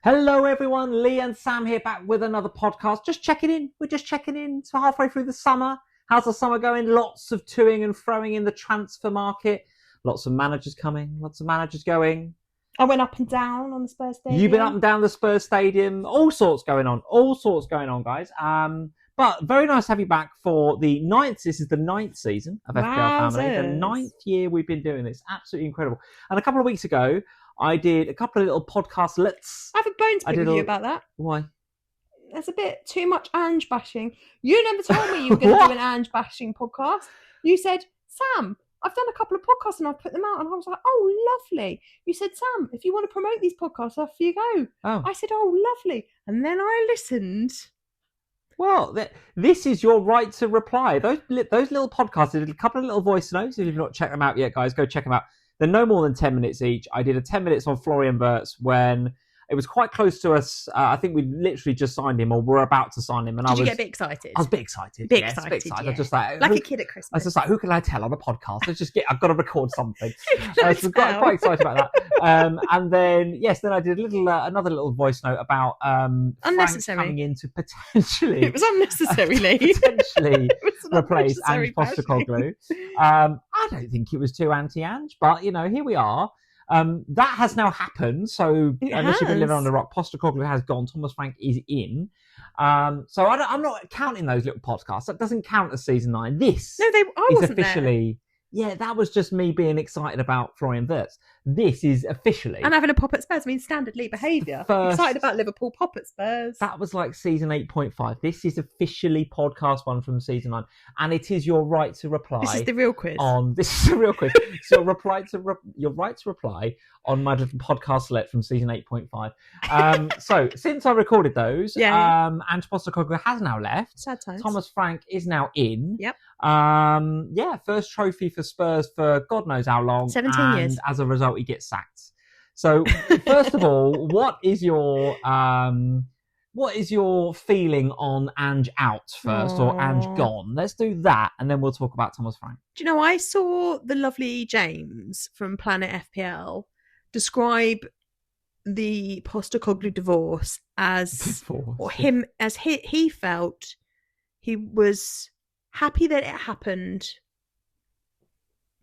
Hello, everyone. Lee and Sam here, back with another podcast. Just checking in. We're just checking in. So halfway through the summer. How's the summer going? Lots of toing and froing in the transfer market. Lots of managers coming. Lots of managers going. I went up and down on the Spurs stadium. You've been up and down the Spurs stadium. All sorts going on. All sorts going on, guys. But very nice to have you back for the ninth. This is the ninth season of FPL Family. The ninth year we've been doing this. Absolutely incredible. And a couple of weeks ago, I did a couple of little podcasts. I have a bone to pick with you about that. Why? There's a bit too much Ange bashing. You never told me you were going to do an Ange bashing podcast. You said, Sam, I've done a couple of podcasts and I've put them out. And I was like, oh, lovely. You said, Sam, if you want to promote these podcasts, off you go. Oh. I said, oh, lovely. And then I listened. Well, this is your right to reply. Those little podcasts, I did a couple of little voice notes. If you've not checked them out yet, guys, go check them out. They're no more than 10 minutes each. I did a 10 minutes on Florian Wirtz when it was quite close to us. I think we literally just signed him, or we're about to sign him. And Did you get a bit excited? I was a bit excited. A bit excited. Yeah. I was just like a kid at Christmas. I was just like, who can I tell on a podcast? I've got to record something. I was quite excited about that. And then I did another little voice note about unnecessary Frank coming in to potentially. It was unnecessarily. Potentially replace Ange Postecoglou. I don't think it was too anti-Ange, but here we are. That has now happened. So unless you've been living on the rock, Postecoglou has gone. Thomas Frank is in. So I'm not counting those little podcasts. That doesn't count as season 9. This is officially. Yeah, that was just me being excited about Florian Wirtz. This is officially... And having a pop at Spurs. I mean, standard Lee behaviour. Excited about Liverpool, pop at Spurs. That was like season 8.5. This is officially podcast 1 from season 9. And it is your right to reply... This is the real quiz. This is the real quiz. So your right to reply on my little podcast select from season 8.5. So, since I recorded those, Ange Postecoglou has now left. Sad times. Thomas Frank is now in. Yep. First trophy for Spurs for God knows how long. 17 years. And as a result, he gets sacked. So, first of all, what is your feeling on Ange out first, or Ange gone? Let's do that, and then we'll talk about Thomas Frank. Do you know, I saw the lovely James from Planet FPL describe the Postecoglou divorce as he felt he was happy that it happened,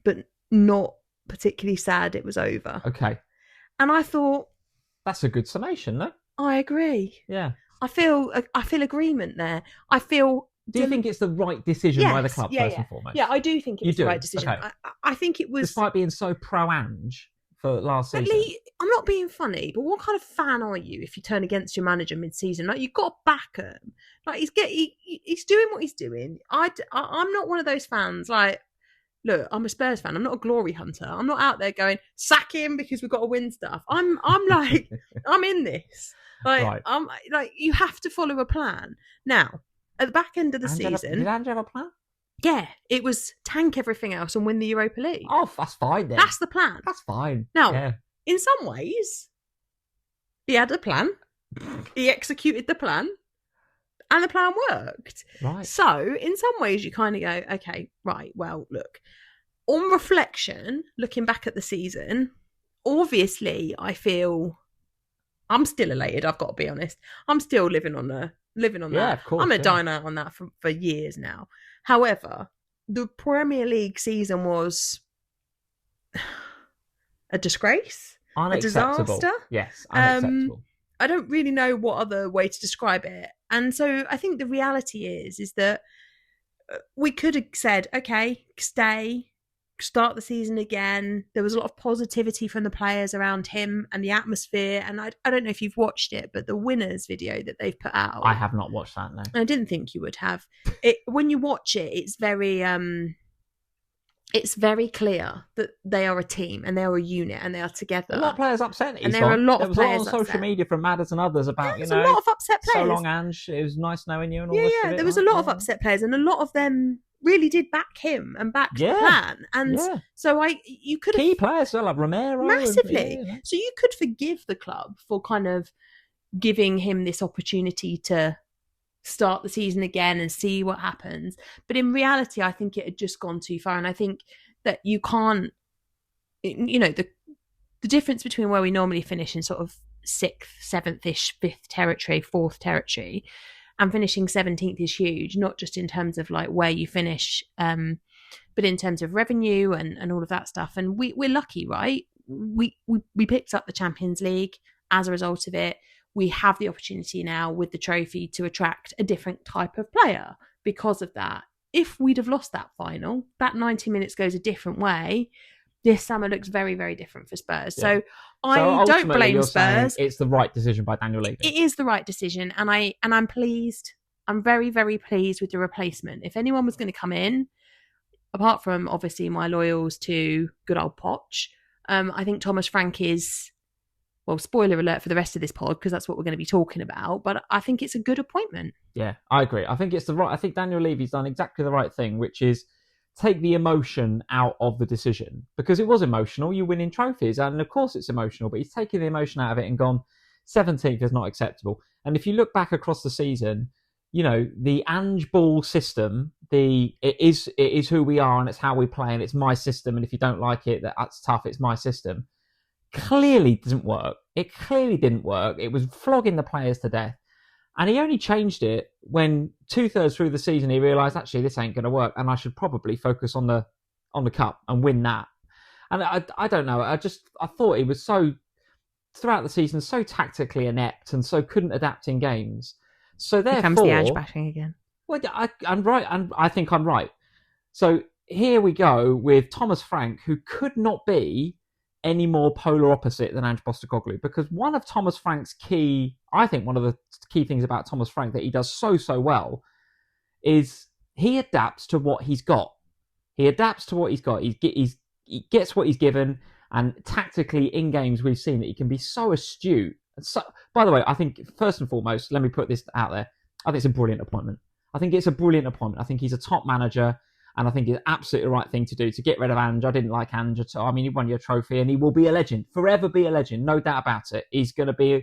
but not particularly sad it was over. Okay. And I thought... That's a good summation, no? I agree. Yeah. I feel agreement there. I feel... Do you think it's the right decision by the club, first and foremost? Yeah, I do think it's the right decision. Okay. I think it was... Despite being so pro-Ange for last season. Lee, I'm not being funny, but what kind of fan are you if you turn against your manager mid-season? Like, you've got to back him. Like, he's doing what he's doing. I'm not one of those fans, like... Look, I'm a Spurs fan. I'm not a glory hunter. I'm not out there going, sack him because we've got to win stuff. I'm like, I'm in this. Like, right. I'm like, you have to follow a plan. Now, at the back end of the season... Did Ange have a plan? Yeah, it was tank everything else and win the Europa League. Oh, that's fine then. That's the plan. That's fine. Now, in some ways, he had a plan. He executed the plan. And the plan worked. Right. So, in some ways, you kind of go, okay, right, well, look. On reflection, looking back at the season, obviously, I feel I'm still elated, I've got to be honest. I'm still living on that. Of course. I'm a dine out on that for years now. However, the Premier League season was a disgrace. Unacceptable. A disaster. Yes, unacceptable. I don't really know what other way to describe it. And so I think the reality is that we could have said, okay, start the season again. There was a lot of positivity from the players around him and the atmosphere. And I don't know if you've watched it, but the winners video that they've put out. I have not watched that, no. I didn't think you would have. When you watch it, it's very clear that they are a team and they are a unit and they are together. A lot of players upset. And there are a lot of players There was a lot on social media from Madders and others about, a lot of upset players. So long, Ange. It was nice knowing you and all this. Yeah, there was a lot of upset players and a lot of them really did back him and back the plan. And so you could have... Key players, so like Romero. Massively. So you could forgive the club for kind of giving him this opportunity to start the season again and see what happens. But in reality, I think it had just gone too far. And I think that you can't, the difference between where we normally finish in sort of 6th, 7th-ish, 5th territory, 4th territory, and finishing 17th is huge, not just in terms of like where you finish, but in terms of revenue and all of that stuff. And we're lucky, right? We picked up the Champions League as a result of it. We have the opportunity now with the trophy to attract a different type of player because of that. If we'd have lost that final, that 90 minutes goes a different way. This summer looks very, very different for Spurs. Yeah. So I don't blame Spurs. It's the right decision by Daniel Levy. It is the right decision, and I'm pleased. I'm very, very pleased with the replacement. If anyone was going to come in, apart from obviously my loyals to good old Poch, I think Thomas Frank is, well, spoiler alert for the rest of this pod, because that's what we're going to be talking about, but I think it's a good appointment. Yeah, I agree. I think Daniel Levy's done exactly the right thing, which is take the emotion out of the decision, because it was emotional. You're winning trophies, and of course it's emotional, but he's taken the emotion out of it and gone, 17th is not acceptable. And if you look back across the season, you know, the Ange ball system, it is who we are and it's how we play and it's my system, and if you don't like it, that's tough, it's my system, clearly doesn't work. It clearly didn't work. It was flogging the players to death. And he only changed it when 2/3 through the season he realised, actually, this ain't going to work, and I should probably focus on the cup and win that. And I don't know. I thought he was so, throughout the season, so tactically inept and so couldn't adapt in games. So therefore, here comes the Ange bashing again. Well, I'm right, and I think I'm right. So here we go with Thomas Frank, who could not be any more polar opposite than Ange Postecoglou, because one of Thomas Frank's one of the key things about Thomas Frank that he does so well is he adapts to what he's got. He adapts to what he's got. He gets what he's given, and tactically in games we've seen that he can be so astute. So, by the way, I think first and foremost, let me put this out there, I think it's a brilliant appointment. I think he's a top manager. And I think it's absolutely the right thing to do to get rid of Ange. I didn't like Ange at all. I mean, he won you a trophy and he will be a legend, forever be a legend, no doubt about it. He's going to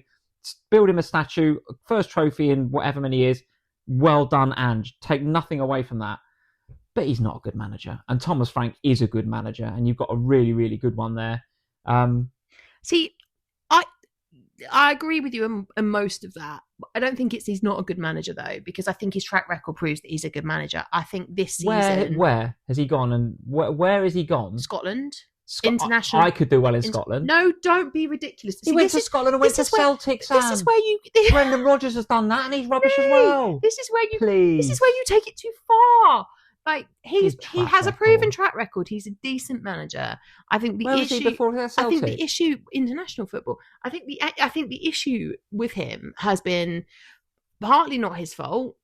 build him a statue, first trophy in whatever many years. Well done, Ange. Take nothing away from that. But he's not a good manager. And Thomas Frank is a good manager. And you've got a really, really good one there. See, I agree with you in most of that. I don't think he's not a good manager, though, because I think his track record proves that he's a good manager. I think this season... Where has he gone, and where has he gone? Scotland. International. I could do well in Scotland. No, don't be ridiculous. He went to Scotland and went to Celtic, Sam. This is where you... Brendan Rodgers has done that, and he's rubbish as well. This is where you take it too far. Like he has a proven track record. He's a decent manager. I think the issue. Was he before Celtic? I think the issue international football. I think the issue with him has been partly not his fault,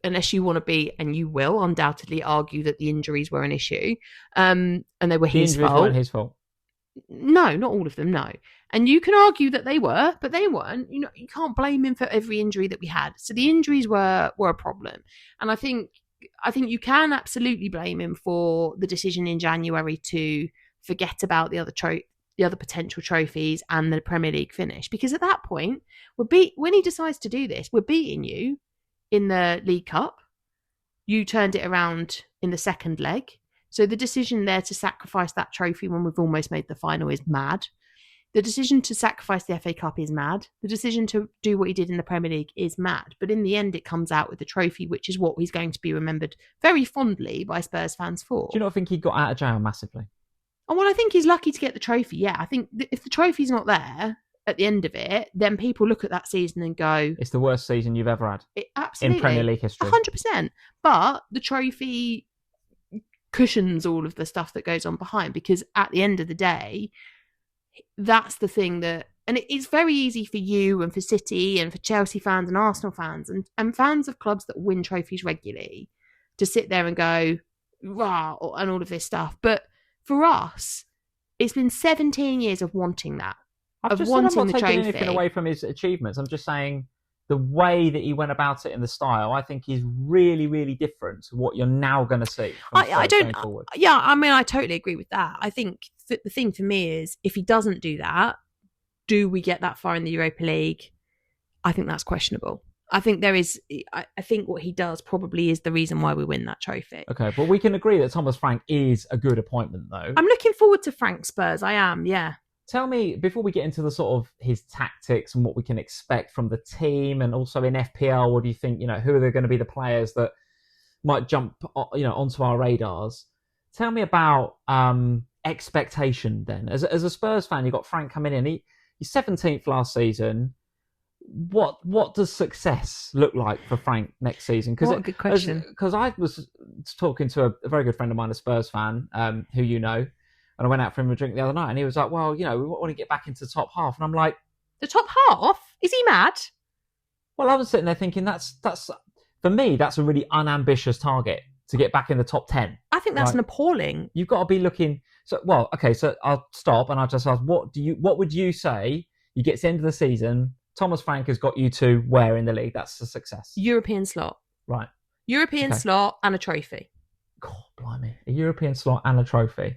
unless you want to be, and you will undoubtedly argue that the injuries were an issue, and they were his fault. The injuries weren't his fault. No, not all of them. No, and you can argue that they were, but they weren't. You know, you can't blame him for every injury that we had. So the injuries were a problem, and I think you can absolutely blame him for the decision in January to forget about the other potential trophies and the Premier League finish, because at that point when he decides to do this, we're beating you in the League Cup. You turned it around in the second leg, so the decision there to sacrifice that trophy when we've almost made the final is mad. The decision to sacrifice the FA Cup is mad. The decision to do what he did in the Premier League is mad. But in the end, it comes out with the trophy, which is what he's going to be remembered very fondly by Spurs fans for. Do you not think he got out of jail massively? Oh, well, I think he's lucky to get the trophy, yeah. I think if the trophy's not there at the end of it, then people look at that season and go... It's the worst season you've ever had. Absolutely. In Premier League history. 100%. But the trophy cushions all of the stuff that goes on behind, because at the end of the day... That's the thing that, and it's very easy for you and for City and for Chelsea fans and Arsenal fans and fans of clubs that win trophies regularly to sit there and go, rah, and all of this stuff. But for us, it's been 17 years of wanting that. I'm not taking anything away from his achievements. I'm just saying the way that he went about it and the style, I think, is really, really different to what you're now going to see. Going forward. Yeah, I mean, I totally agree with that. I think the thing for me is, if he doesn't do that, do we get that far in the Europa League? I think that's questionable. I think I think what he does probably is the reason why we win that trophy. Okay, but we can agree that Thomas Frank is a good appointment, though. I'm looking forward to Frank Spurs. I am, yeah. tell me, before we get into the sort of his tactics and what we can expect from the team, and also in FPL, what do you think, who are going to be the players that might jump, onto our radars? Tell me about expectation then. As a Spurs fan, you've got Frank coming in. He's 17th last season. What does success look like for Frank next season? What a good question. Because I was talking to a very good friend of mine, a Spurs fan, who and I went out for him a drink the other night, and he was like, well, we want to get back into the top half. And I'm like... The top half? Is he mad? Well, I was sitting there thinking that's for me, that's a really unambitious target to get back in the top 10. I think that's an appalling... You've got to be looking... So I'll stop and I'll just ask, what would you say you get to the end of the season... Thomas Frank has got you to where in the league? That's a success. European slot. Right. European slot and a trophy. God, blimey. A European slot and a trophy.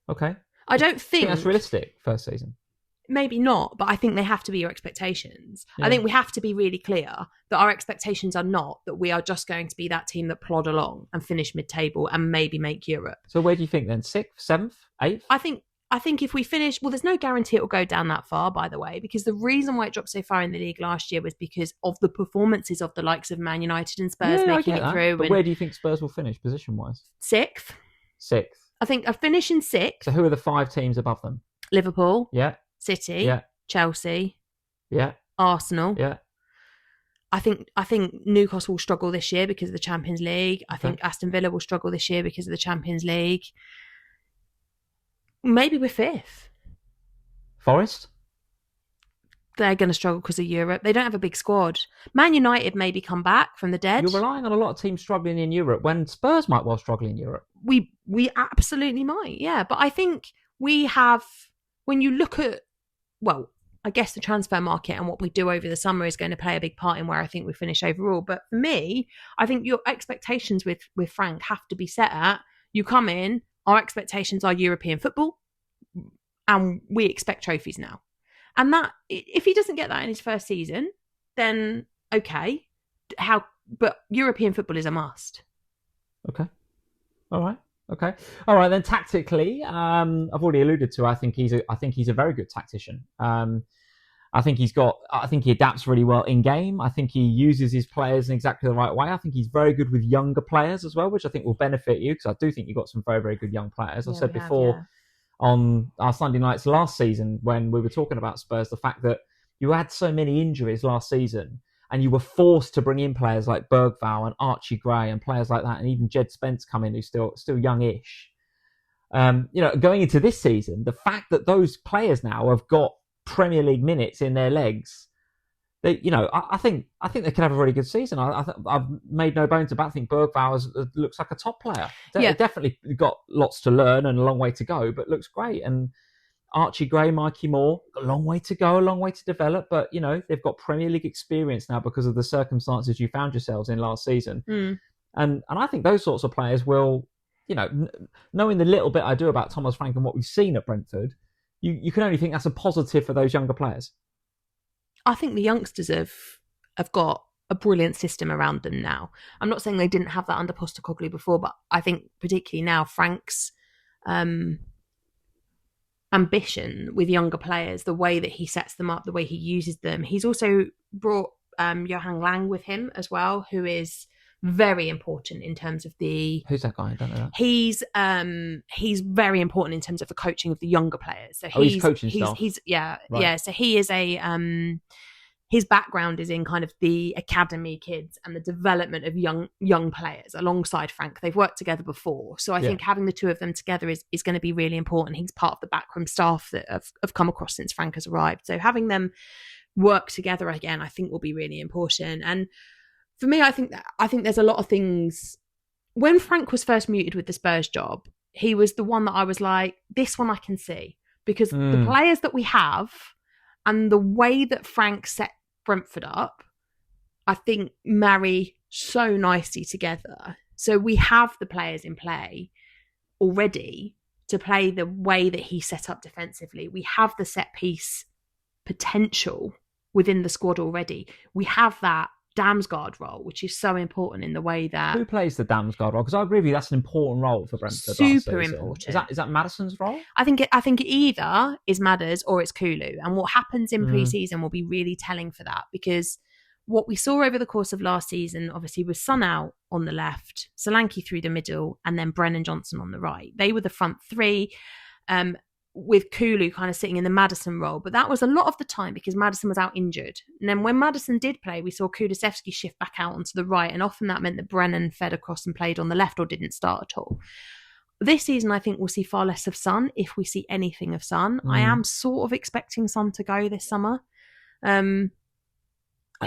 Okay. I don't think that's realistic first season. Maybe not, but I think they have to be your expectations. Yeah. I think we have to be really clear that our expectations are not that we are just going to be that team that plod along and finish mid-table and maybe make Europe. So where do you think then? 6th, 7th, 8th? I think if we finish... Well, there's no guarantee it will go down that far, by the way, because the reason why it dropped so far in the league last year was because of the performances of the likes of Man United and Spurs making it through. But where do you think Spurs will finish position-wise? 6th. 6th. I think a finish in 6th. So who are the 5 teams above them? Liverpool. Yeah. City. Yeah. Chelsea. Yeah. Arsenal. Yeah. I think Newcastle will struggle this year because of the Champions League. I think Aston Villa will struggle this year because of the Champions League. Maybe we're 5th. Forest? They're going to struggle because of Europe. They don't have a big squad. Man United maybe come back from the dead. You're relying on a lot of teams struggling in Europe when Spurs might well struggle in Europe. We absolutely might, yeah. But I think we have, when you look at, well, I guess the transfer market and what we do over the summer is going to play a big part in where I think we finish overall. But for me, I think your expectations with Frank have to be set at, you come in, our expectations are European football, and we expect trophies now. And that, if he doesn't get that in his first season, then okay. But European football is a must. Okay. All right. Okay. All right. Then tactically, I've already alluded to. I think he's a very good tactician. I think he adapts really well in game. I think he uses his players in exactly the right way. I think he's very good with younger players as well, which I think will benefit you, because I do think you've got some very, very good young players. I said before on our Sunday nights last season when we were talking about Spurs, the fact that you had so many injuries last season and you were forced to bring in players like Bergvall and Archie Gray and players like that, and even Jed Spence come in, who's still youngish. Going into this season, the fact that those players now have got Premier League minutes in their legs, I think they could have a really good season. I've made no bones about it. I think Bergvall looks like a top player. Definitely got lots to learn and a long way to go, but looks great. And Archie Gray, Mikey Moore, a long way to go, a long way to develop. But they've got Premier League experience now because of the circumstances you found yourselves in last season. And I think those sorts of players will, knowing the little bit I do about Thomas Frank and what we've seen at Brentford, you can only think that's a positive for those younger players. I think the youngsters have got a brilliant system around them now. I'm not saying they didn't have that under Postecoglou before, but I think particularly now Frank's ambition with younger players, the way that he sets them up, the way he uses them. He's also brought Johan Lang with him as well, who is very important in terms of the... Who's that guy? I don't know that. He's very important in terms of the coaching of the younger players. So he's coaching staff. Yeah. So he is his background is in kind of the academy kids and the development of young players alongside Frank. They've worked together before. So I think having the two of them together is going to be really important. He's part of the backroom staff that have come across since Frank has arrived. So having them work together again, I think will be really important. And for me, I think there's a lot of things. When Frank was first muted with the Spurs job, he was the one that I was like, this one I can see, because the players that we have and the way that Frank set Brentford up, I think marry so nicely together. So we have the players in play already to play the way that he set up defensively. We have the set piece potential within the squad already. We have that Damsgaard role, which is so important in the way that... Who plays the Damsgaard role? Because I agree with you, that's an important role for Brentford. Super important. Is that Maddison's role? I think it either is Madders or it's Kulu. And what happens in pre-season will be really telling for that, because what we saw over the course of last season, obviously, was Son out on the left, Solanke through the middle, and then Brennan Johnson on the right. They were the front three. With Kulu kind of sitting in the Maddison role. But that was a lot of the time because Maddison was out injured. And then when Maddison did play, we saw Kulusevski shift back out onto the right, and often that meant that Brennan fed across and played on the left or didn't start at all. This season, I think we'll see far less of Son, if we see anything of Son. I am sort of expecting Son to go this summer. At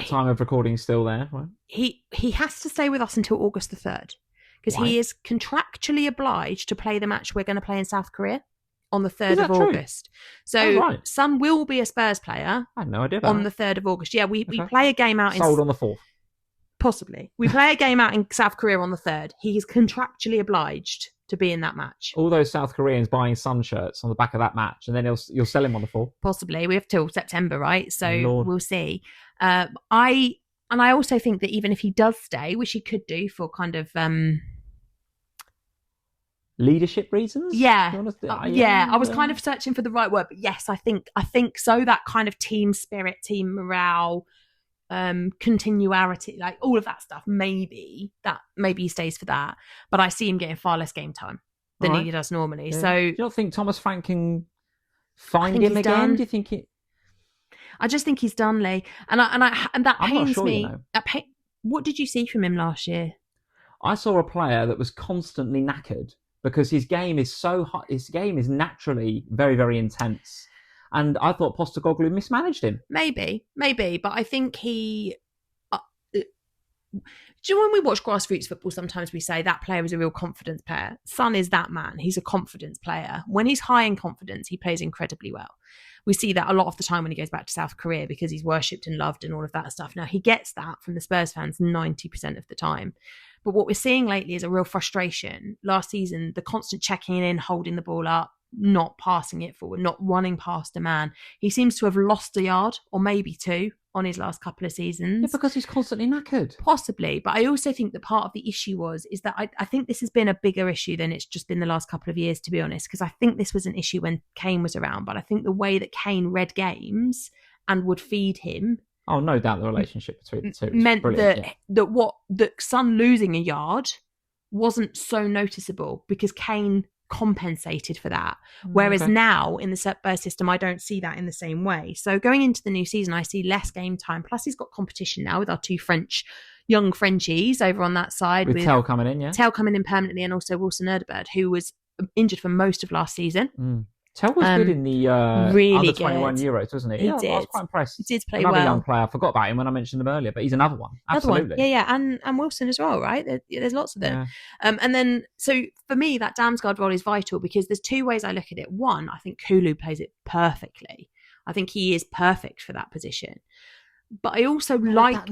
time of recording, still there, right? He has to stay with us until August the 3rd, because he is contractually obliged to play the match we're going to play in South Korea on the 3rd of August. So Son will be a Spurs player. I had no idea about on the 3rd of August. Yeah, we play a game out sold on the 4th. Possibly. We play a game out in South Korea on the 3rd. He is contractually obliged to be in that match. All those South Koreans buying Sun shirts on the back of that match, and then you'll sell him on the 4th. Possibly. We have till September, right? So we'll see. I also think that even if he does stay, which he could do for kind of leadership reasons? Yeah. I was kind of searching for the right word, but yes, I think so. That kind of team spirit, team morale, continuity, like all of that stuff. Maybe he stays for that, but I see him getting far less game time than he does normally. Yeah. So do you not think Thomas Frank can find him again? Done. Do you think it? I just think he's done, Lee, and that pains me. You know. What did you see from him last year? I saw a player that was constantly knackered, because his game is so hot. His game is naturally very, very intense. And I thought Postecoglou mismanaged him. Maybe. But I think he... do you know when we watch grassroots football, sometimes we say that player is a real confidence player? Son is that man. He's a confidence player. When he's high in confidence, he plays incredibly well. We see that a lot of the time when he goes back to South Korea, because he's worshipped and loved and all of that stuff. Now, he gets that from the Spurs fans 90% of the time. But what we're seeing lately is a real frustration. Last season, the constant checking in, holding the ball up, not passing it forward, not running past a man. He seems to have lost a yard, or maybe two, on his last couple of seasons. Yeah, because he's constantly knackered. Possibly. But I also think that part of the issue is that I think this has been a bigger issue than it's just been the last couple of years, to be honest, because I think this was an issue when Kane was around. But I think the way that Kane read games and would feed him... Oh, no doubt the relationship between the two meant that Son losing a yard wasn't so noticeable, because Kane compensated for that. Whereas now in the Spurs system, I don't see that in the same way. So going into the new season, I see less game time. Plus, he's got competition now with our two young Frenchies over on that side. With Tell coming in, yeah. Tell coming in permanently, and also Wilson Erdebird, who was injured for most of last season. Tell was good in the really under 21 Euros, wasn't he? He did. I was quite impressed. He did play another well. Young player. I forgot about him when I mentioned him earlier, but he's another one. Absolutely. Yeah. And Wilson as well, right? There's lots of them. Yeah. And then, so for me, that Damsgaard role is vital, because there's two ways I look at it. One, I think Kulu plays it perfectly. I think he is perfect for that position. But I also not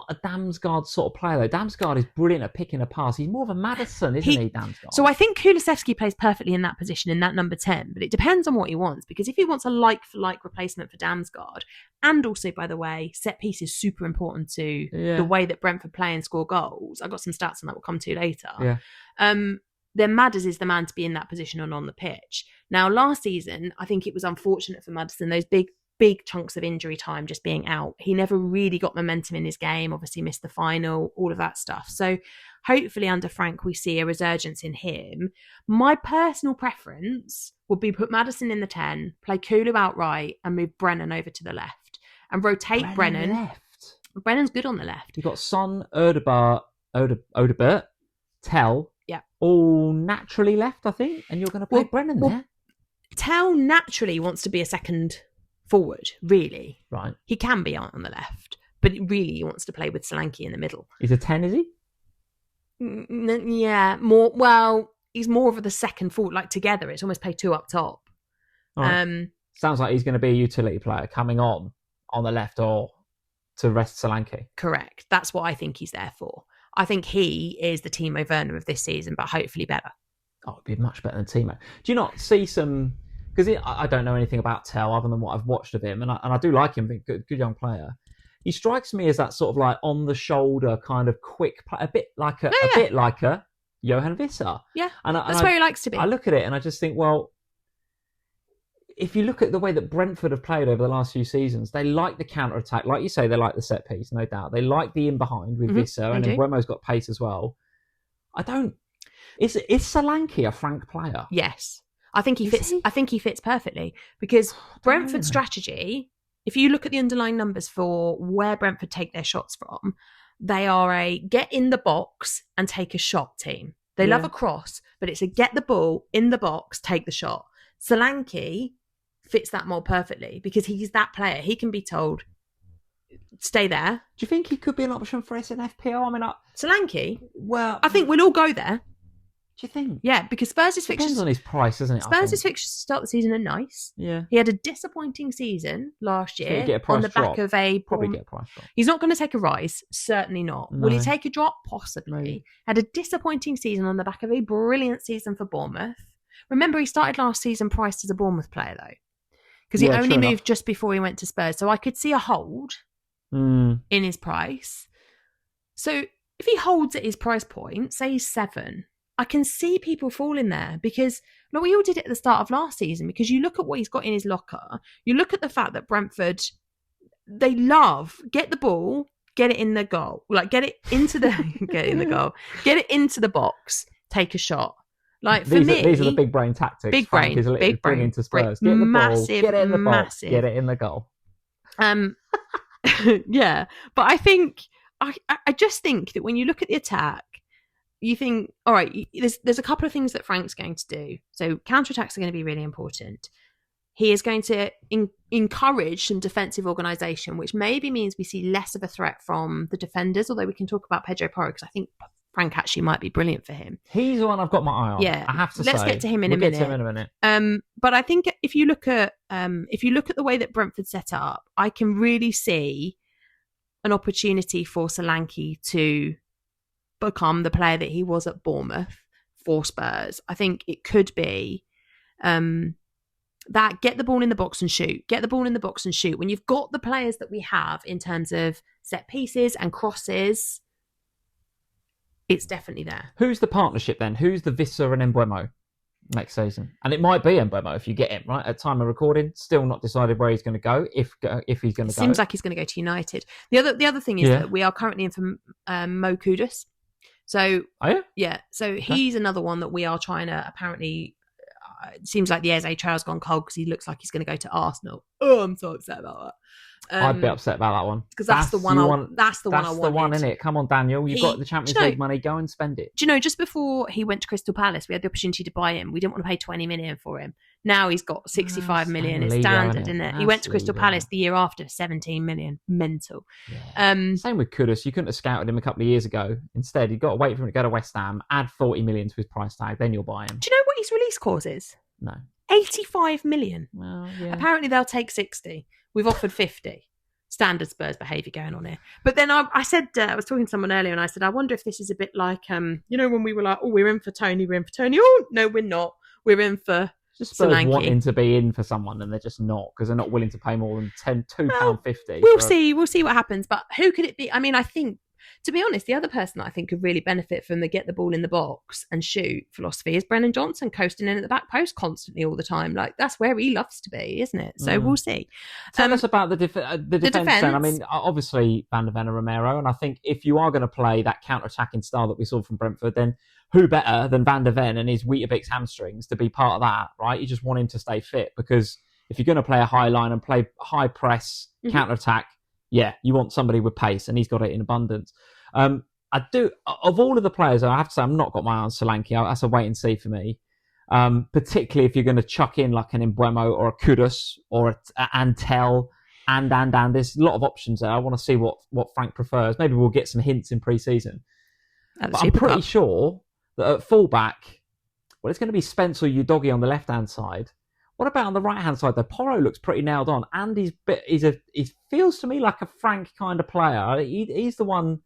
a Damsgaard sort of player, though. Damsgaard is brilliant at picking a pass. He's more of a Maddison, isn't he, Damsgaard? So I think Kulusevski plays perfectly in that position, in that number 10, but it depends on what he wants, because if he wants a like-for-like replacement for Damsgaard, and also, by the way, set piece is super important to the way that Brentford play and score goals. I've got some stats on that we'll come to later. Yeah. Then Madders is the man to be in that position and on the pitch. Now, last season, I think it was unfortunate for Maddison, those big chunks of injury time just being out. He never really got momentum in his game, obviously missed the final, all of that stuff. So hopefully under Frank we see a resurgence in him. My personal preference would be put Maddison in the 10, play Kulu outright, and move Brennan over to the left and rotate Brennan. Left. Brennan's good on the left. You've got Son, Odebert, Tell, all naturally left, I think, and you're going to play Brennan there. Tell naturally wants to be a second forward, really. Right. He can be on the left, but really he wants to play with Solanke in the middle. He's a 10, is he? Yeah, more. Well, he's more of the second forward, like together. It's almost play two up top. Right. Sounds like he's going to be a utility player coming on the left, or to rest Solanke. Correct. That's what I think he's there for. I think he is the Timo Werner of this season, but hopefully better. Oh, it'd be much better than Timo. Do you not see some... Because I don't know anything about Tell other than what I've watched of him, and I do like him, good young player. he strikes me as that sort of like on the shoulder kind of quick, a bit like a Johan Visser. Yeah, that's where he likes to be. I look at it and I just think, well, if you look at the way that Brentford have played over the last few seasons, they like the counter attack, like you say, they like the set piece, no doubt. They like the in behind with Visser, and then Mbeumo's got pace as well. Is Solanke a Frank player? Yes, I think he fits. I think he fits perfectly because Brentford's strategy. If you look at the underlying numbers for where Brentford take their shots from, they are a get in the box and take a shot team. They love a cross, but it's a get the ball in the box, take the shot. Solanke fits that mold perfectly because he's that player. He can be told, stay there. Do you think he could be an option for us in FPL? I mean, Solanke? Well, I think we'll all go there. Do you think? Yeah, because Spurs' fixtures... Depends on his price, doesn't it? Spurs' fixtures to start the season are nice. Yeah. He had a disappointing season last year on the back of a... Probably get a price drop. He's not going to take a rise. Certainly not. No. Will he take a drop? Possibly. No. Had a disappointing season on the back of a brilliant season for Bournemouth. Remember, he started last season priced as a Bournemouth player, though. Because he only moved just before he went to Spurs. So I could see a hold in his price. So if he holds at his price point, say he's 7... I can see people falling there because we all did it at the start of last season because you look at what he's got in his locker. You look at the fact that Brentford, they love get the ball, get it in the goal, like get it into the get it in the goal, get it into the box, take a shot. Like for me, these are the big brain tactics. Big brain into Spurs. Get the ball, get it in the box, get it in the goal. Yeah, but I think I just think that when you look at the attack. You think, all right, there's a couple of things that Frank's going to do. So counterattacks are going to be really important. He is going to encourage some defensive organisation, which maybe means we see less of a threat from the defenders, although we can talk about Pedro Porro because I think Frank actually might be brilliant for him. He's the one I've got my eye on. Yeah, I have to Let's get to him in a minute. But I think if you look at the way that Brentford set up, I can really see an opportunity for Solanke to become the player that he was at Bournemouth for Spurs. I think it could be that get the ball in the box and shoot. Get the ball in the box and shoot. When you've got the players that we have in terms of set pieces and crosses, it's definitely there. Who's the partnership then? Who's the Visser and Mbeumo next season? And it might be Mbeumo if you get him, right? At time of recording, still not decided where he's going to go, if he's going to go. Seems like he's going to go to United. The other thing is that we are currently in for Mo Kudus. So, so he's another one that we are trying to apparently, it seems like the Eze trail's gone cold because he looks like he's going to go to Arsenal. Oh, I'm so upset about that. I'd be upset about that one. Because that's the one I wanted. That's the one, isn't it? Come on, Daniel. You've got the Champions League money. Go and spend it. Do you know, just before he went to Crystal Palace, we had the opportunity to buy him. We didn't want to pay 20 million for him. Now he's got 65 million. It's standard, isn't it? He went to Crystal Palace the year after, 17 million. Mental. Yeah. Same with Kudus. You couldn't have scouted him a couple of years ago. Instead, you've got to wait for him to go to West Ham, add 40 million to his price tag, then you'll buy him. Do you know what his release clause is? No. 85 million. Well, yeah. Apparently they'll take 60. We've offered 50. Standard Spurs behaviour going on here. But then I said, I was talking to someone earlier and I said, I wonder if this is a bit like, when we were like, oh, we're in for Tony. Oh, no, we're not. We're in for Spurs Solanke. Wanting to be in for someone and they're just not because they're not willing to pay more than £2.50. We'll see. We'll see what happens. But who could it be? I mean, I think, to be honest, the other person that I think could really benefit from the get the ball in the box and shoot philosophy is Brennan Johnson, coasting in at the back post constantly all the time. Like, that's where he loves to be, isn't it? So we'll see. Tell us about the defence then. I mean, obviously Van der Ven and Romero, and I think if you are going to play that counter-attacking style that we saw from Brentford, then who better than Van der Ven and his Weetabix hamstrings to be part of that, right? You just want him to stay fit because if you're going to play a high line and play high press, counter-attack, you want somebody with pace, and he's got it in abundance. I do. Of all of the players, I have to say, I've not got my eye on Solanke. That's a wait and see for me. Particularly if you're going to chuck in like an Mbeumo or a Kudus or an Antel and. There's a lot of options there. I want to see what Frank prefers. Maybe we'll get some hints in pre-season. But I'm pretty sure that at fullback, it's going to be Spence or Udogie on the left-hand side. What about on the right-hand side, though? Porro looks pretty nailed on, and he feels to me like a Frank kind of player. He's the one,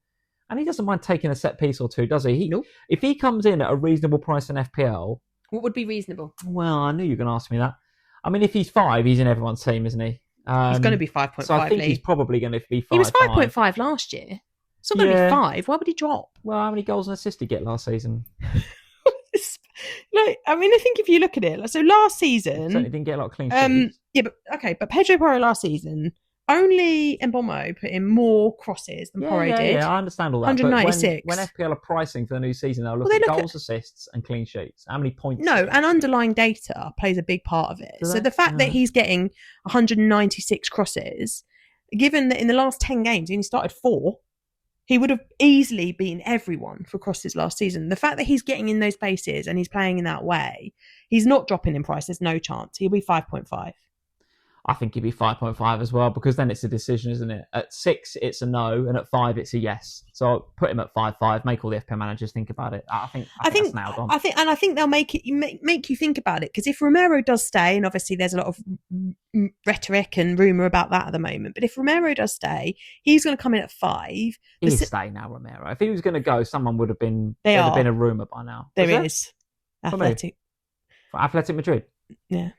and he doesn't mind taking a set piece or two, does he? Nope. If he comes in at a reasonable price in FPL... What would be reasonable? Well, I knew you were going to ask me that. I mean, if he's 5, he's in everyone's team, isn't he? He's going to be 5.5. So I think he's probably going to be 5. He was 5.5 last year. It's not going to be 5. Why would he drop? Well, how many goals and assists did he get last season? I mean, I think if you look at it, so last season... Certainly didn't get a lot of clean sheets. Yeah, but Pedro Porro last season, only Mbeumo put in more crosses than Porro did. Yeah, I understand all that. 196. But when FPL are pricing for the new season, they'll look at goals, assists, and clean sheets. How many points? No, and underlying data plays a big part of it. So the fact that he's getting 196 crosses, given that in the last 10 games he only started 4, he would have easily beaten everyone for crosses last season. The fact that he's getting in those spaces and he's playing in that way, he's not dropping in price. There's no chance. He'll be 5.5. I think he'd be 5.5 as well, because then it's a decision, isn't it? At 6, it's a no, and at 5, it's a yes. So I'll put him at 5.5. Make all the FPL managers think about it. I think that's nailed on. I think they'll make you think about it, because if Romero does stay, and obviously there's a lot of rhetoric and rumor about that at the moment, but if Romero does stay, he's going to come in at 5. He's staying now, Romero. If he was going to go, someone would have been. There'd have been a rumor by now. There is. Athletic. For Athletic Madrid. Yeah.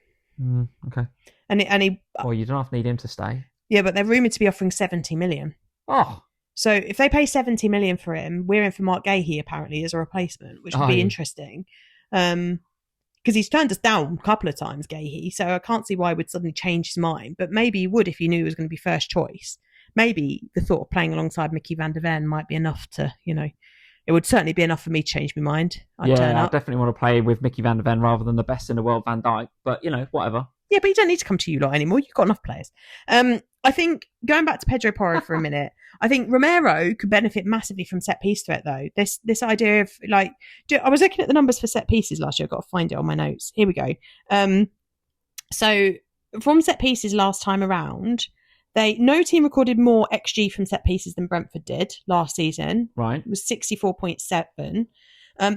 Okay. And he. Well, you don't have to need him to stay. Yeah, but they're rumoured to be offering 70 million. Oh. So if they pay 70 million for him, we're in for Mark Gahey apparently as a replacement, which would be interesting. Because he's turned us down a couple of times, Gahey. So I can't see why he would suddenly change his mind. But maybe he would if he knew he was going to be first choice. Maybe the thought of playing alongside Mickey van der Ven might be enough to, it would certainly be enough for me to change my mind. I definitely want to play with Mickey van der Ven rather than the best in the world, Van Dijk. But, whatever. Yeah, but you don't need to come to you lot anymore. You've got enough players. I think, going back to Pedro Porro for a minute, I think Romero could benefit massively from set piece threat, though. This idea of, I was looking at the numbers for set pieces last year. I've got to find it on my notes. Here we go. So, from set pieces last time around, no team recorded more XG from set pieces than Brentford did last season. Right. It was 64.7.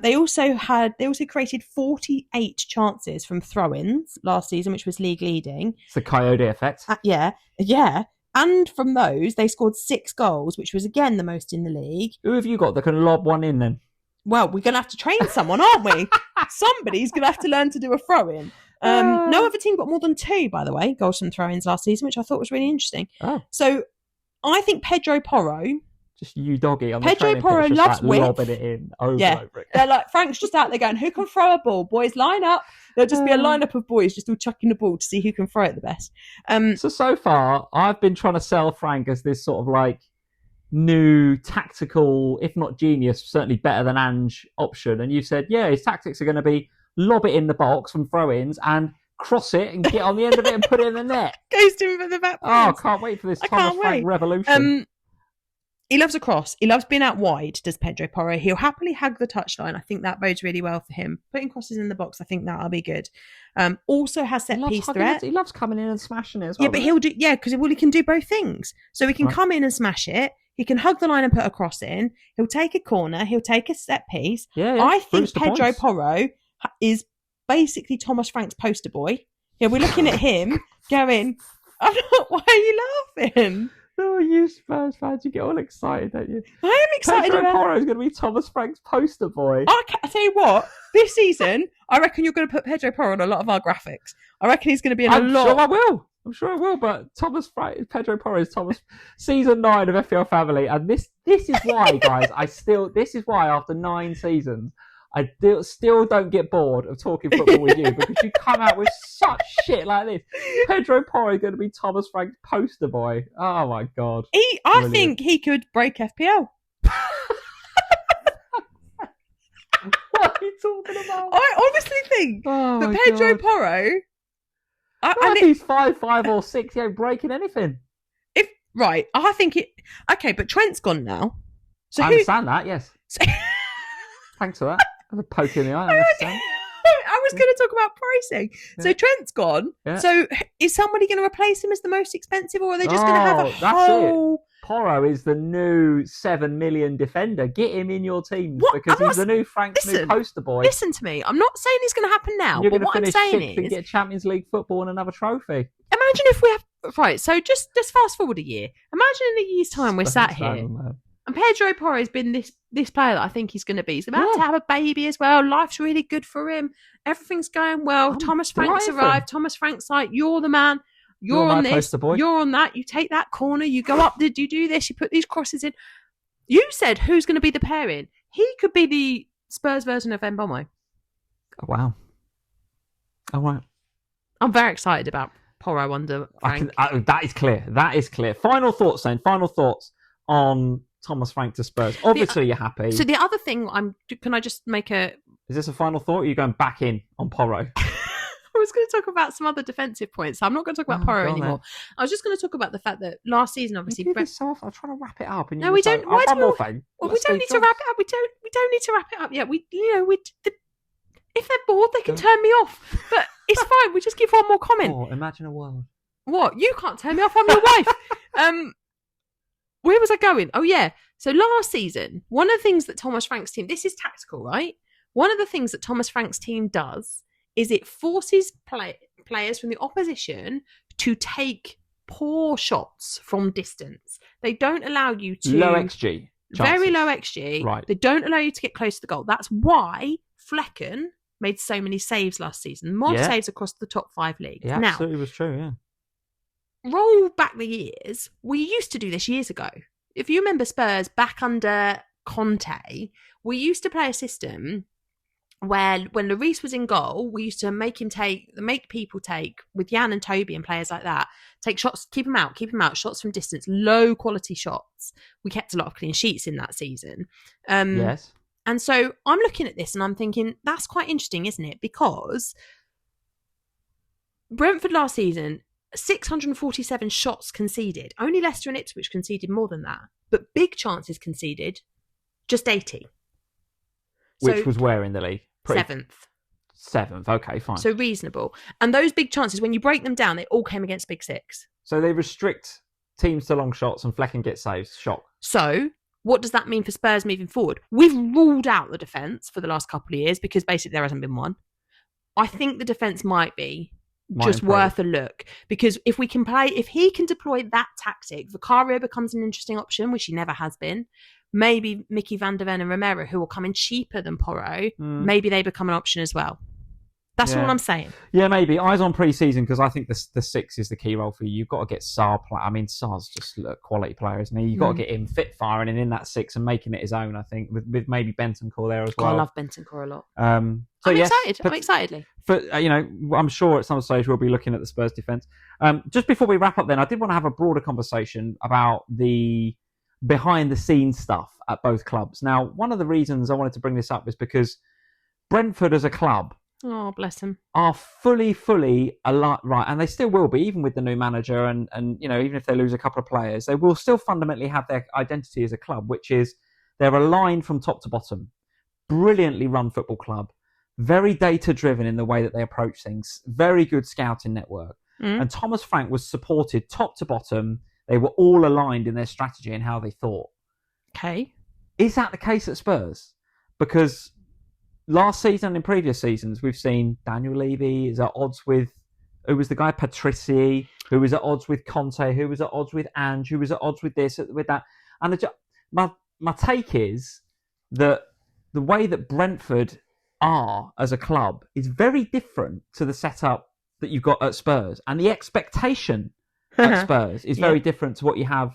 They also created 48 chances from throw-ins last season, which was league leading. It's the Coyote effect. Yeah. And from those, they scored 6 goals, which was again the most in the league. Who have you got that can lob one in then? Well, we're going to have to train someone, aren't we? Somebody's going to have to learn to do a throw-in. No other team got more than 2, by the way, goals from throw-ins last season, which I thought was really interesting. Oh. So I think Pedro Porro... Just you doggy on the Pedro Porro pitch, loves width. Lobbing it in over and over again. They're like, Frank's just out there going, who can throw a ball? Boys, line up. There'll just be a lineup of boys just all chucking the ball to see who can throw it the best. So far, I've been trying to sell Frank as this sort of new tactical, if not genius, certainly better than Ange option. And you said, his tactics are going to be lob it in the box from throw-ins and cross it and get on the end of it and put it in the net. Goes to him for the back. Oh, I can't wait for this Thomas Frank revolution. He loves a cross. He loves being out wide, does Pedro Porro. He'll happily hug the touchline. I think that bodes really well for him. Putting crosses in the box, I think that'll be good. Also has set piece threat. He loves coming in and smashing it as well. Yeah, but he'll do, because he can do both things. So he can come in and smash it. He can hug the line and put a cross in. He'll take a corner. He'll take a set piece. Yeah. I think Pedro Porro is basically Thomas Frank's poster boy. Yeah, we're looking at him going, why are you laughing? Oh, you Spurs fans, you get all excited, don't you? I am excited. Pedro Porro is going to be Thomas Frank's poster boy. I tell you what, this season, I reckon you're going to put Pedro Porro on a lot of our graphics. I reckon he's going to be in a lot. I'm sure I will, but Pedro Porro is season 9 of FPL Family, and this is why, guys, this is why after 9 seasons, I still don't get bored of talking football with you, because you come out with such shit like this. Pedro Porro is going to be Thomas Frank's poster boy. Oh my God. I think he could break FPL. What are you talking about? I honestly think that Pedro Porro... he's 5'5" or 6, he ain't breaking anything. I think it... Okay, but Trent's gone now. So I understand that, yes. Thanks for that. I'm a poke in the eye. I was going to talk about pricing. Yeah. So Trent's gone. Yeah. So is somebody going to replace him as the most expensive, or are they just going to have a whole... It. Porro is the new 7 million defender. Get him in your team because he's the new Frank's new poster boy. Listen to me. I'm not saying he's going to happen now. You're but what I'm saying is, get Champions League football and another trophy. Imagine if we have so just fast forward a year. Imagine in a year's time we're sat here. And Pedro Porro has been this player that I think he's going to be. He's about to have a baby as well. Life's really good for him. Everything's going well. Thomas Frank's arrived. Thomas Frank's like, you're the man. You're on this. Poster boy. You're on that. You take that corner. You go up. You do this. You put these crosses in. You said who's going to be the pairing. He could be the Spurs version of Mbeumo. Oh, wow. All right. I'm very excited about Porro under Frank. That is clear. That is clear. Final thoughts then. Final thoughts on Thomas Frank to Spurs. Obviously, you're happy. So the other thing, can I just make a... Is this a final thought, or are you going back in on Porro? I was going to talk about some other defensive points. So I'm not going to talk about Porro anymore. I was just going to talk about the fact that last season, obviously... You do this so often. I'm trying to wrap it up. And no, we don't... One more thing. Well, we don't need to wrap it up. We don't need to wrap it up yet. If they're bored, they can turn me off. But it's fine. We just give one more comment. Oh, imagine a world. What? You can't turn me off. I'm your wife. Where was I going? Oh, yeah. So last season, one of the things that Thomas Frank's team... This is tactical, right? One of the things that Thomas Frank's team does is it forces players from the opposition to take poor shots from distance. They don't allow you to... Low XG. Chances. Very low XG. Right. They don't allow you to get close to the goal. That's why Flecken made so many saves last season. More saves across the top 5 leagues. Yeah, absolutely was true, yeah. Roll back the years. We used to do this years ago. If you remember Spurs back under Conte, we used to play a system where when Lloris was in goal, we used to make people take, with Jan and Toby and players like that, take shots, keep them out, shots from distance, low quality shots. We kept a lot of clean sheets in that season. Yes. And so I'm looking at this and I'm thinking, that's quite interesting, isn't it? Because Brentford last season, 647 shots conceded. Only Leicester and Ipswich conceded more than that. But big chances conceded, just 80. Which was where in the league? Seventh. Okay, fine. So reasonable. And those big chances, when you break them down, they all came against Big Six. So they restrict teams to long shots and Flecken gets saves. Shock. So what does that mean for Spurs moving forward? We've ruled out the defence for the last couple of years because basically there hasn't been one. I think the defence might improve. Worth a look, because if he can deploy that tactic, Vicario becomes an interesting option, which he never has been. Maybe Mickey van der Ven and Romero, who will come in cheaper than Porro, maybe they become an option as well. That's all I'm saying. Yeah, maybe. Eyes on pre-season, because I think the 6 is the key role for you. You've got to get Sarr. Sarr's just a quality player, isn't he? You've got to get him fit firing and in that 6 and making it his own, I think, with maybe Bentancur there as well. I love Bentancur a lot. I'm excited. I'm excitedly. But, I'm sure at some stage we'll be looking at the Spurs defence. Just before we wrap up then, I did want to have a broader conversation about the behind-the-scenes stuff at both clubs. Now, one of the reasons I wanted to bring this up is because Brentford as a club... Oh, bless them. Are fully alive, right? And they still will be, even with the new manager, and even if they lose a couple of players, they will still fundamentally have their identity as a club, which is they're aligned from top to bottom. Brilliantly run football club, very data driven in the way that they approach things, very good scouting network. And Thomas Frank was supported top to bottom. They were all aligned in their strategy and how they thought. Okay, is that the case at Spurs? Because last season and in previous seasons, we've seen Daniel Levy is at odds with, who was the guy, Patrici, who was at odds with Conte, who was at odds with Ange, who was at odds with this, with that. And my take is that the way that Brentford are as a club is very different to the setup that you've got at Spurs. And the expectation at Spurs is very different to what you have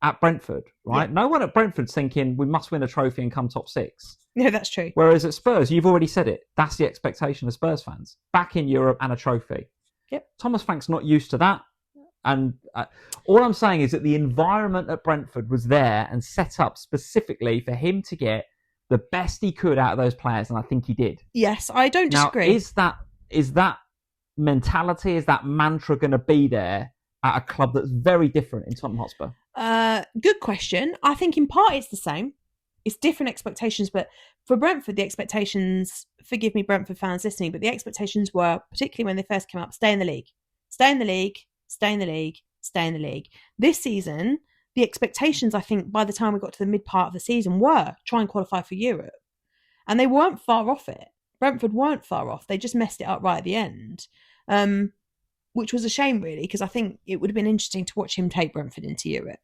at Brentford, right? Yeah. No one at Brentford's thinking we must win a trophy and come top 6. No, that's true. Whereas at Spurs, you've already said it. That's the expectation of Spurs fans. Back in Europe and a trophy. Yep. Thomas Frank's not used to that. And all I'm saying is that the environment at Brentford was there and set up specifically for him to get the best he could out of those players. And I think he did. Yes, I don't disagree. Now, is that mentality, is that mantra going to be there at a club that's very different in Tottenham Hotspur? Good question. I think in part it's the same. It's different expectations, but for Brentford, the expectations, forgive me, Brentford fans listening, but the expectations were, particularly when they first came up, stay in the league. Stay in the league, stay in the league, stay in the league. This season, the expectations, I think, by the time we got to the mid part of the season were try and qualify for Europe. And they weren't far off it. Brentford weren't far off. They just messed it up right at the end. Which was a shame, really, because I think it would have been interesting to watch him take Brentford into Europe.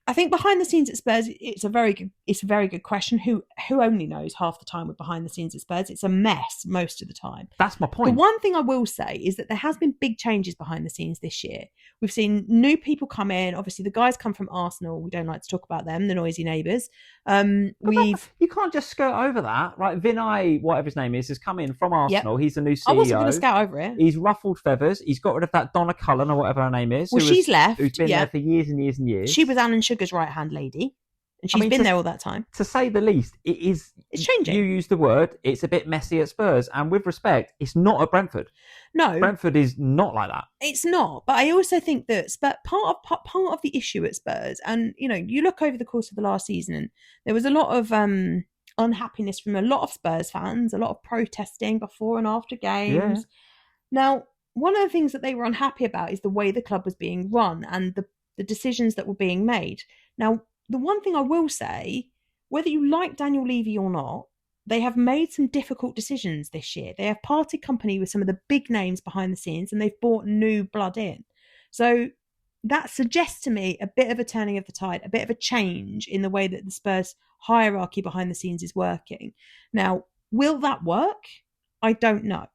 I think behind the scenes at Spurs, it's a very good question. Who only knows half the time with behind the scenes at Spurs? It's a mess most of the time. That's my point. The one thing I will say is that there has been big changes behind the scenes this year. We've seen new people come in. Obviously, the guys come from Arsenal. We don't like to talk about them, the noisy neighbours. You can't just skirt over that, right? Vinay, whatever his name is, has come in from Arsenal. Yep. He's the new CEO. I wasn't going to scout over it. He's ruffled feathers. He's got rid of that Donna Cullen or whatever her name is. Well, she's left. Who's been there for years and years and years. She was Alan Sugar's right-hand lady. And she's been there all that time. To say the least, it's changing. You use the word, it's a bit messy at Spurs. And with respect, it's not at Brentford. No. Brentford is not like that. It's not. But I also think that part of the issue at Spurs, and, you look over the course of the last season, and there was a lot of unhappiness from a lot of Spurs fans, a lot of protesting before and after games. Yeah. Now, one of the things that they were unhappy about is the way the club was being run and the decisions that were being made. Now, the one thing I will say, whether you like Daniel Levy or not, they have made some difficult decisions this year. They have parted company with some of the big names behind the scenes, and they've brought new blood in. So that suggests to me a bit of a turning of the tide, a bit of a change in the way that the Spurs hierarchy behind the scenes is working. Now, will that work? I don't know.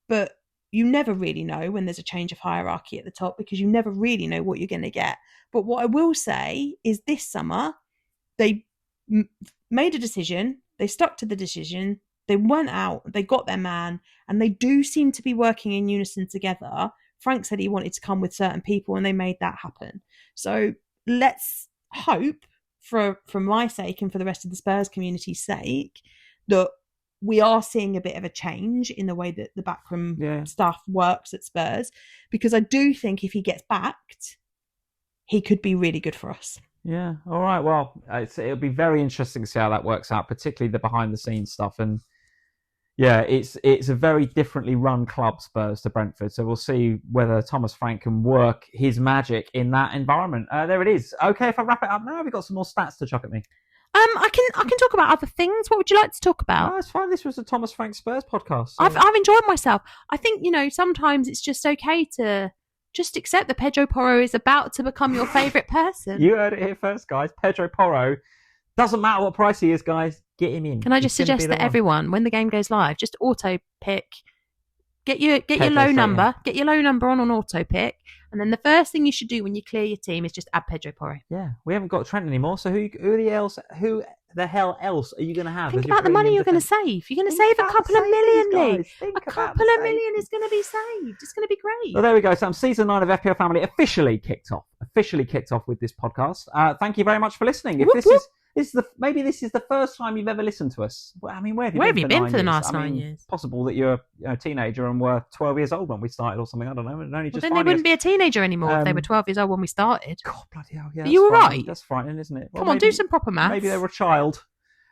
But you never really know when there's a change of hierarchy at the top, because you never really know what you're going to get. But what I will say is this summer, they made a decision. They stuck to the decision. They went out. They got their man. And they do seem to be working in unison together. Frank said he wanted to come with certain people, and they made that happen. So let's hope, for my sake and for the rest of the Spurs community's sake, that we are seeing a bit of a change in the way that the backroom stuff works at Spurs, because I do think if he gets backed, he could be really good for us. Yeah. All right. Well, it'll be very interesting to see how that works out, particularly the behind the scenes stuff. And yeah, it's a very differently run club, Spurs, to Brentford. So we'll see whether Thomas Frank can work his magic in that environment. There it is. Okay, if I wrap it up now, we've got some more stats to chuck at me. I can talk about other things. What would you like to talk about? No, it's fine. This was a Thomas Frank Spurs podcast. So. I've enjoyed myself. I think, sometimes it's just okay to just accept that Pedro Porro is about to become your favourite person. You heard it here first, guys. Pedro Porro. Doesn't matter what price he is, guys. Get him in. Can I just suggest that everyone, when the game goes live, just auto pick. Get your low number. Get your low number on auto pick. And then the first thing you should do when you clear your team is just add Pedro Porro. Yeah, we haven't got Trent anymore. So who the hell else are you going to have? Think about the money you're going to save. You're going to save a couple of million, Lee. A couple of million is going to be saved. It's going to be great. Well, there we go. So season 9 of FPL Family officially kicked off with this podcast. Thank you very much for listening. If this is the first time you've ever listened to us. Well, I mean, where have you been for the last 9 years? It's possible that you're a teenager and were 12 years old when we started or something. I don't know. Then they wouldn't be a teenager anymore if they were 12 years old when we started. God, bloody hell, yeah. You were right. That's frightening, isn't it? Come on, do some proper maths. Maybe they were a child.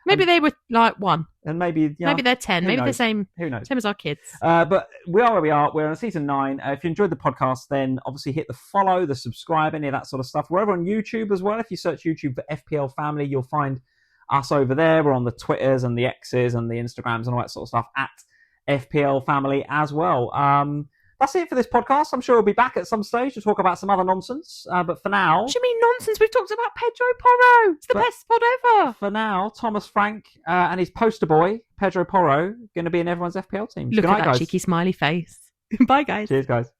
Maybe they were like 1. And maybe they're 10. Maybe they're the same. Who knows? Same as our kids. But we are where we are. We're on season 9. If you enjoyed the podcast, then obviously hit the follow, the subscribe, any of that sort of stuff. We're over on YouTube as well. If you search YouTube for FPL Family, you'll find us over there. We're on the Twitters and the X's and the Instagrams and all that sort of stuff at FPL Family as well. That's it for this podcast. I'm sure we'll be back at some stage to talk about some other nonsense. But for now... What do you mean nonsense? We've talked about Pedro Porro. It's the best pod ever. For now, Thomas Frank and his poster boy, Pedro Porro, going to be in everyone's FPL team. Look at that cheeky smiley face. Bye, guys. Cheers, guys.